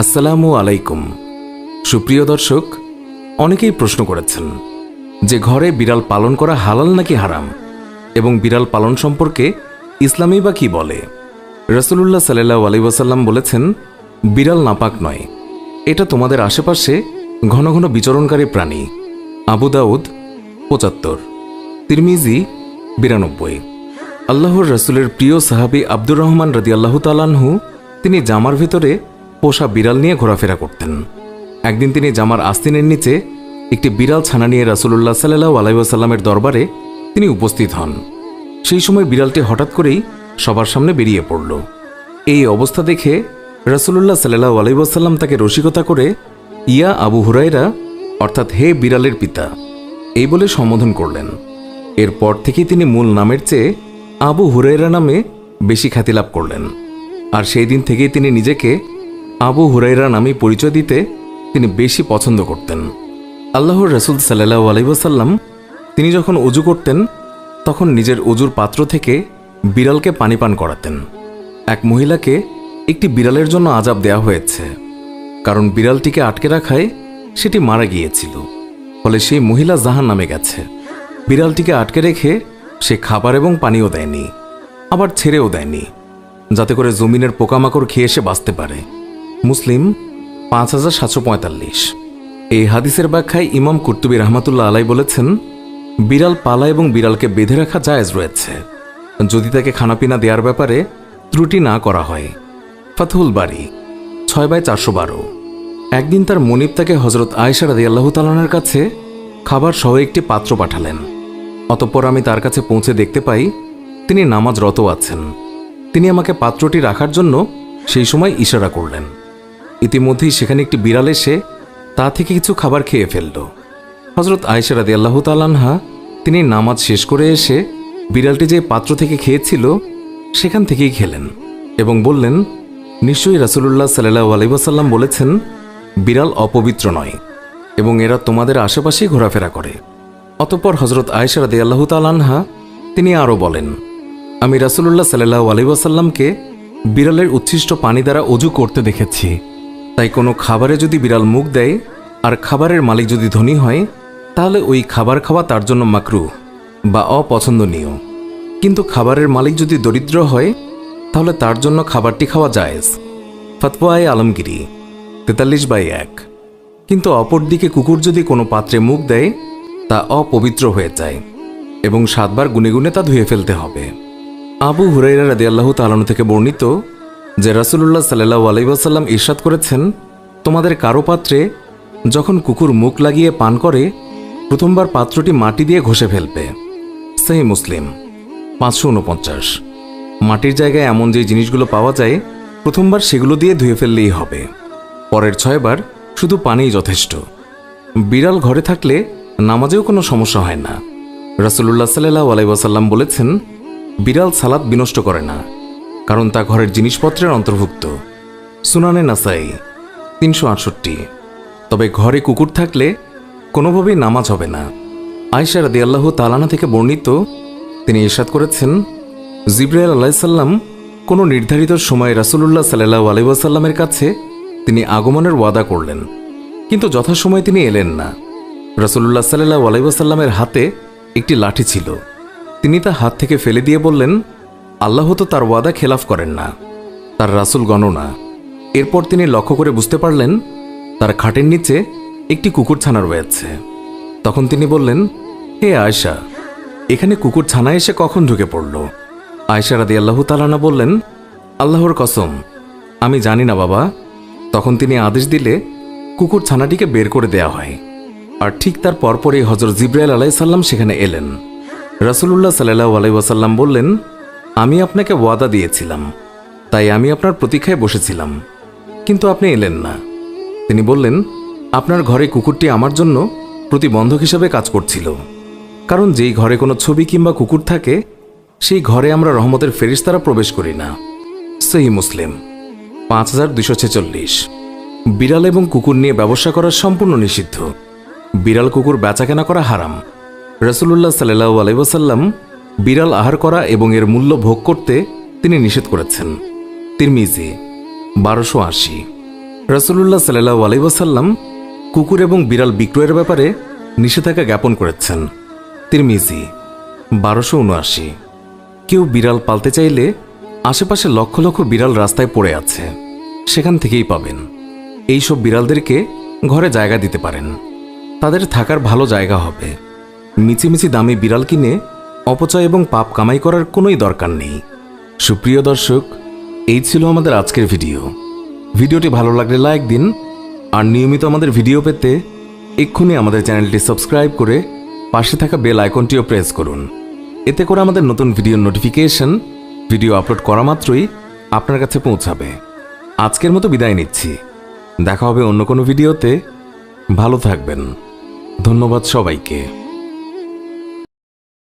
আসসালামু আলাইকুম। সুপ্রিয় দর্শক, অনেকেই প্রশ্ন করেছেন যে ঘরে বিড়াল পালন করা হালাল নাকি হারাম, এবং বিড়াল পালন সম্পর্কে ইসলামই বা কি বলে। রাসূলুল্লাহ সাল্লাল্লাহু আলাইহি ওয়াসাল্লাম বলেছেন, বিড়াল নাপাক নয়, এটা তোমাদের আশেপাশে ঘন ঘন বিচরণকারী প্রাণী। আবু দাউদ ৭৫, তিরমিজি ৯২। আল্লাহর রাসূলের প্রিয় সাহাবী আব্দুর রহমান রাদিয়াল্লাহু তাআলা আনহু তিনি জামার ভিতরে পোষা বিড়াল নিয়ে ঘোরাফেরা করতেন। একদিন তিনি জামার আস্তিনের নিচে একটি বিড়াল ছানা নিয়ে রাসূলুল্লাহ সাল্লাল্লাহু আলাইহি ওয়াসাল্লামের দরবারে তিনি উপস্থিত হন। সেই সময় বিড়ালটি হঠাৎ করেই সবার সামনে বেরিয়ে পড়ল। এই অবস্থা দেখে রাসূলুল্লাহ সাল্লাল্লাহু আলাইহি ওয়াসাল্লাম তাকে রসিকতা করে ইয়া আবু হুরায়রা, অর্থাৎ হে বিড়ালের পিতা, এই বলে সম্বোধন করলেন। এরপর থেকেই তিনি মূল নামের চেয়ে আবু হুরায়রা নামে বেশি খ্যাতি লাভ করলেন। আর সেই দিন থেকেই তিনি নিজেকে আবু হুরায়রা নামে পরিচয় দিতে তিনি বেশি পছন্দ করতেন। আল্লাহর রাসূল সাল্লাল্লাহু আলাইহি ওয়াসাল্লাম তিনি যখন ওযু করতেন তখন নিজের ওযুর পাত্র থেকে বিড়ালকে পানি পান করাতেন। এক মহিলাকে একটি বিড়ালের জন্য আযাব দেওয়া হয়েছে, কারণ বিড়ালটিকে আটকে রাখায় সেটি মারা গিয়েছিল। ফলে সেই মহিলা জাহান্নামে গেছে। বিড়ালটিকে আটকে রেখে সে খাবার এবং পানিও দেয়নি, আবার ছেড়েও দেয়নি, যাতে করে জমিনের পোকামাকড় খেয়ে সে বাঁচতে পারে। মুসলিম ৫৭৪৫। এই হাদিসের ব্যাখ্যায় ইমাম কুরতুবী রাহমাতুল্লাহ আলাইহি বলেছেন, বিড়াল পালা এবং বিড়ালকে বেঁধে রাখা জায়েজ রয়েছে, যদি তাকে খানাপিনা দেওয়ার ব্যাপারে ত্রুটি না করা হয়। ফাতহুল বারী ৬/৪১২। একদিন তার মনিব তাকে হযরত আয়েশা রাদিয়াল্লাহু তাআলা আনহার কাছে খাবার সহ একটি পাত্র পাঠালেন। অতঃপর আমি তার কাছে পৌঁছে দেখতে পাই তিনি নামাজরত আছেন। তিনি আমাকে পাত্রটি রাখার জন্য সেই সময় ইশারা করলেন। ইতিমধ্যেই সেখানে একটি বিড়াল এসে তা থেকে কিছু খাবার খেয়ে ফেলল। হযরত আয়েশা রাদিয়াল্লাহু তাআলা আনহা তিনি নামাজ শেষ করে এসে বিড়ালটি যে পাত্র থেকে খেয়েছিল সেখান থেকেই খেলেন এবং বললেন, নিশ্চয়ই রাসূলুল্লাহ সাল্লাল্লাহু আলাইহি ওয়াসাল্লাম বলেছেন, বিড়াল অপবিত্র নয় এবং এরা তোমাদের আশেপাশেই ঘোরাফেরা করে। অতঃপর হযরত আয়েশা রাদিয়াল্লাহু তাআলা আনহা তিনি আরও বলেন, আমি রাসূলুল্লাহ সাল্লাল্লাহু আলাইহি ওয়াসাল্লামকে বিড়ালের উচ্ছিষ্ট পানি দ্বারা ওযু করতে দেখেছি। তাই কোনো খাবারে যদি বিড়াল মুখ দেয় আর খাবারের মালিক যদি ধনী হয়, তাহলে ওই খাবার খাওয়া তার জন্য মাকরুহ বা অপছন্দনীয়। কিন্তু খাবারের মালিক যদি দরিদ্র হয় তাহলে তার জন্য খাবারটি খাওয়া জায়েজ। ফতওয়ায়ে আলমগীরি ৪৩/১। কিন্তু অপরদিকে কুকুর যদি কোনো পাত্রে মুখ দেয় তা অপবিত্র হয়ে যায় এবং ৭ বার গুনে গুনে তা ধুয়ে ফেলতে হবে। আবু হুরায়রা রাদিয়াল্লাহু তাআলা আনহু থেকে বর্ণিত যে রাসূলুল্লাহ সাল্লাল্লাহু আলাইহি ওয়াসাল্লাম ইরশাদ করেছেন, তোমাদের কারো পাত্রে যখন কুকুর মুখ লাগিয়ে পান করে প্রথমবার পাত্রটি মাটি দিয়ে ঘষে ফেলবে। সহিহ মুসলিম ৫৪৯। মাটির জায়গায় এমন যে জিনিসগুলো পাওয়া যায় প্রথমবার সেগুলো দিয়ে ধুয়ে ফেললেই হবে, পরের ৬ বার শুধু পানিই যথেষ্ট। বিড়াল ঘরে থাকলে নামাজেও কোনো সমস্যা হয় না। রাসূলুল্লাহ সাল্লাল্লাহু আলাইহি ওয়াসাল্লাম বলেছেন, বিড়াল সালাত বিনষ্ট করে না, কারণ তা ঘরের জিনিসপত্রের অন্তর্ভুক্ত। সুনানে নাসাই ৩৬৮। তবে ঘরে কুকুর থাকলে কোনোভাবেই নামাজ হবে না। আয়েশা রাদিয়াল্লাহু তাআলা আনহা থেকে বর্ণিত তিনি ইরশাদ করেছেন, জিবরাইল আলাইহিস সালাম কোনো নির্ধারিত সময়ে রাসূলুল্লাহ সাল্লাল্লাহু আলাইহি ওয়াসাল্লামের কাছে তিনি আগমনের ওয়াদা করলেন, কিন্তু যথাসময়ে তিনি এলেন না। রাসূলুল্লাহ সাল্লাল্লাহু আলাইহি ওয়াসাল্লামের হাতে একটি লাঠি ছিল। তিনি তা হাত থেকে ফেলে দিয়ে বললেন, আল্লাহ তো তার ওয়াদা খেলাফ করেন না, তার রাসূল গণনা। এরপর তিনি লক্ষ্য করে বুঝতে পারলেন তার খাটের নিচে একটি কুকুর ছানা রয়েছে। তখন তিনি বললেন, হে আয়েশা, এখানে কুকুর ছানা এসে কখন ঢুকে পড়ল? আয়েশা রাদিয়াল্লাহু তাআলা আনহা বললেন, আল্লাহর কসম, আমি জানি না বাবা। তখন তিনি আদেশ দিলে কুকুর ছানাটিকে বের করে দেয়া হয়। আর ঠিক তার পরপরই হযরত জিবরাইল আলাইহিস সালাম সেখানে এলেন। রাসূলুল্লাহ সাল্লাল্লাহু আলাইহি ওয়াসাল্লাম বললেন, আমি আপনাকে ওয়াদা দিয়েছিলাম, তাই আমি আপনার প্রতীক্ষায় বসেছিলাম, কিন্তু আপনি এলেন না। তিনি বললেন, আপনার ঘরে কুকুরটি আমার জন্য প্রতিবন্ধক হিসাবে কাজ করছিল, কারণ যেই ঘরে কোনো ছবি কিংবা কুকুর থাকে সেই ঘরে আমরা রহমতের ফেরেশতারা প্রবেশ করি না। সহিহ মুসলিম ৫২৪৬। বিড়াল এবং কুকুর নিয়ে ব্যবসা করা সম্পূর্ণ নিষিদ্ধ। বিড়াল কুকুর বেচাকেনা করা হারাম। রাসূলুল্লাহ সাল্লাল্লাহু আলাইহি ওয়াসাল্লাম বিড়াল আহার করা এবং এর মূল্য ভোগ করতে তিনি নিষেধ করেছেন। তিরমিজি ১২৮। রাসূলুল্লাহ সাল্লাল্লাহু আলাইহি ওয়াসাল্লাম কুকুর এবং বিড়াল বিক্রয়ের ব্যাপারে নিষেধাজ্ঞা জ্ঞাপন করেছেন। তিরমিজি 1279। কেউ বিড়াল পালতে চাইলে আশেপাশে লক্ষ লক্ষ বিড়াল রাস্তায় পড়ে আছে, সেখান থেকেই পাবেন। এইসব বিড়ালদেরকে ঘরে জায়গা দিতে পারেন, তাদের থাকার ভালো জায়গা হবে। মিছিমিছি দামি বিড়াল কিনে অপচয় এবং পাপ কামাই করার কোনোই দরকার নেই। সুপ্রিয় দর্শক, এই ছিল আমাদের আজকের ভিডিওটি ভালো লাগলে লাইক দিন, আর নিয়মিত আমাদের ভিডিও পেতে এক্ষুনি আমাদের চ্যানেলটি সাবস্ক্রাইব করে পাশে থাকা বেল আইকনটিও প্রেস করুন। এতে করে আমাদের নতুন ভিডিওর নোটিফিকেশন ভিডিও আপলোড করা মাত্রই আপনার কাছে পৌঁছাবে। আজকের মতো বিদায় নিচ্ছি, দেখা হবে অন্য কোনো ভিডিওতে। ভালো থাকবেন। ধন্যবাদ সবাইকে।